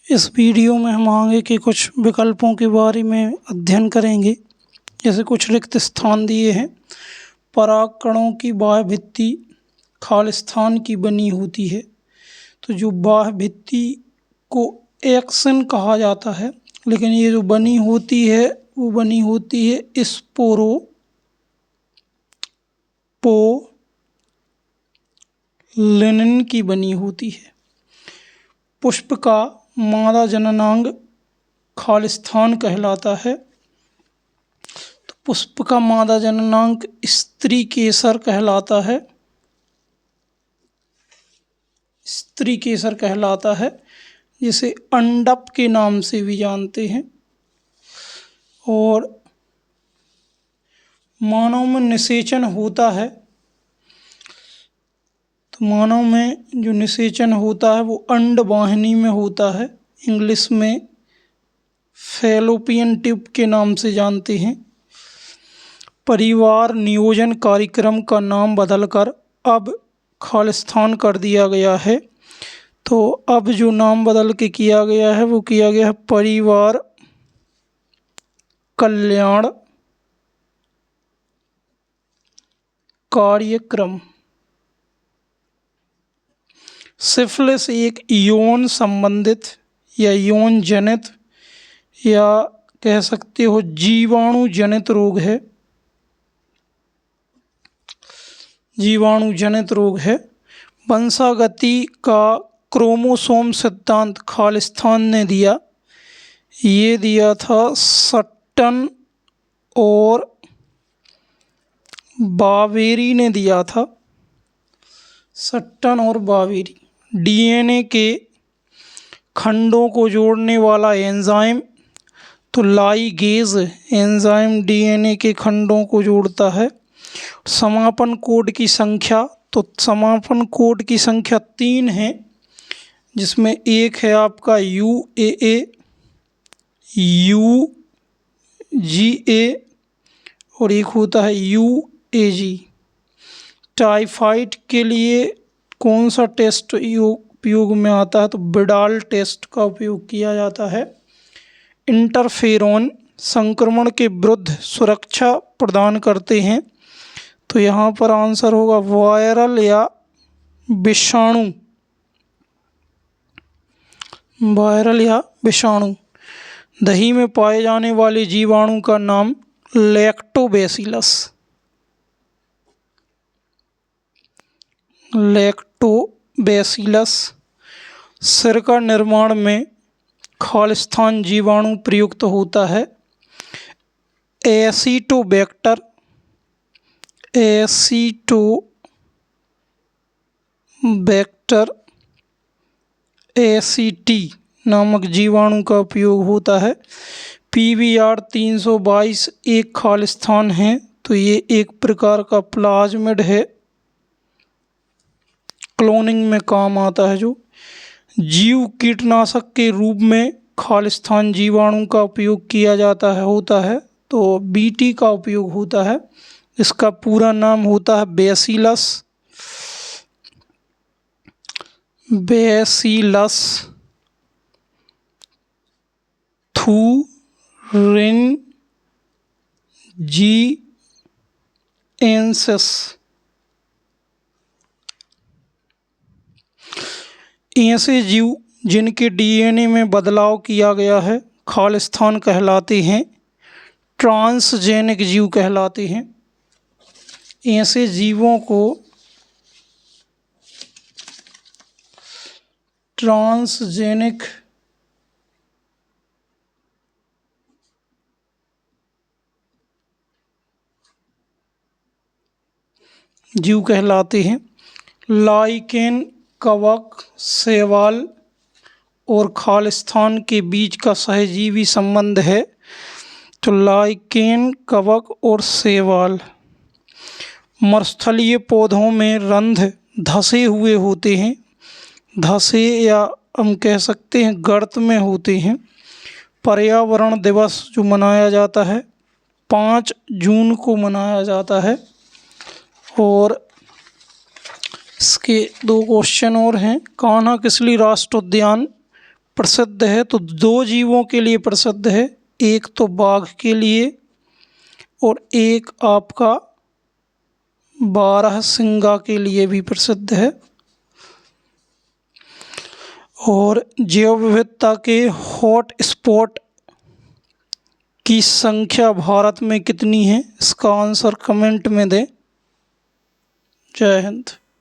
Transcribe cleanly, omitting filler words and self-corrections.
इस वीडियो में हम आगे के कुछ विकल्पों के बारे में अध्ययन करेंगे। जैसे कुछ रिक्त स्थान दिए हैं। परागकणों की बाह्य भित्ति खालिस्तान की बनी होती है। तो जो बाह्य भित्ति को एक्सन कहा जाता है, लेकिन ये जो बनी होती है वो बनी होती है स्पोरो पो लिनन की बनी होती है। पुष्प का मादा जननांग खालिस्तान कहलाता है। तो पुष्प का मादा जननांग स्त्री केसर कहलाता है। स्त्री केसर कहलाता है, जिसे अंडप के नाम से भी जानते हैं। और मानव में निषेचन होता है। तो मानव में जो निषेचन होता है वो अंडवाहिनी में होता है। इंग्लिश में फैलोपियन ट्यूब के नाम से जानते हैं। परिवार नियोजन कार्यक्रम का नाम बदलकर अब खालिस्तान कर दिया गया है। तो अब जो नाम बदल के किया गया है वो किया गया है परिवार कल्याण कार्यक्रम। सिफिलिस एक यौन संबंधित या यौन जनित या कह सकते हो जीवाणु जनित रोग है। जीवाणु जनित रोग है। वंशागति का क्रोमोसोम सिद्धांत खालिस्तान ने दिया। ये दिया था सट्टन और बावेरी ने दिया था। सट्टन और बावेरी। डीएनए के खंडों को जोड़ने वाला एंजाइम, तो लाइगेज एंजाइम डीएनए के खंडों को जोड़ता है। समापन कोड की संख्या, तो समापन कोड की संख्या 3 है, जिसमें एक है आपका UAA, UGA और एक होता है UAG। टाइफाइड के लिए कौन सा टेस्ट उपयोग में आता है? तो बिडाल टेस्ट का उपयोग किया जाता है। इंटरफेरोन संक्रमण के विरुद्ध सुरक्षा प्रदान करते हैं। तो यहाँ पर आंसर होगा वायरल या विषाणु। वायरल या विषाणु। दही में पाए जाने वाले जीवाणु का नाम लैक्टोबैसिलस। लैक्टोबैसिलस। सिरका निर्माण में खालिस्तान जीवाणु प्रयुक्त होता है। एसिटोबैक्टर, एसिटोबैक्टर एसीटी नामक जीवाणु का उपयोग होता है। PBR 322 एक खालिस्तान है। तो ये एक प्रकार का प्लाज्मिड है, क्लोनिंग में काम आता है। जो जीव कीटनाशक के रूप में खालिस्तान जीवाणु का उपयोग किया जाता है होता है, तो BT का उपयोग होता है। इसका पूरा नाम होता है बैसिलस thuringiensis। ऐसे जीव जिनके DNA में बदलाव किया गया है खालिस्तान कहलाते हैं। ट्रांसजेनिक जीव कहलाते हैं। ऐसे जीवों को ट्रांसजेनिक जीव कहलाते हैं। लाइकेन, कवक, शैवाल और खालिस्तान के बीच का सहजीवी संबंध है। तो लाइकेन, कवक और शैवाल। मरुस्थलीय पौधों में रंध्र धंसे हुए होते हैं। धंसे या हम कह सकते हैं गर्त में होते हैं। पर्यावरण दिवस जो मनाया जाता है 5 जून को मनाया जाता है। और इसके 2 क्वेश्चन और हैं। कान्हा किसली राष्ट्रीय उद्यान प्रसिद्ध है, तो दो जीवों के लिए प्रसिद्ध है, एक तो बाघ के लिए और एक आपका बारहसिंगा के लिए भी प्रसिद्ध है। और जैव विविधता के हॉट स्पॉट की संख्या भारत में कितनी है, इसका आंसर कमेंट में दें। जय हिंद।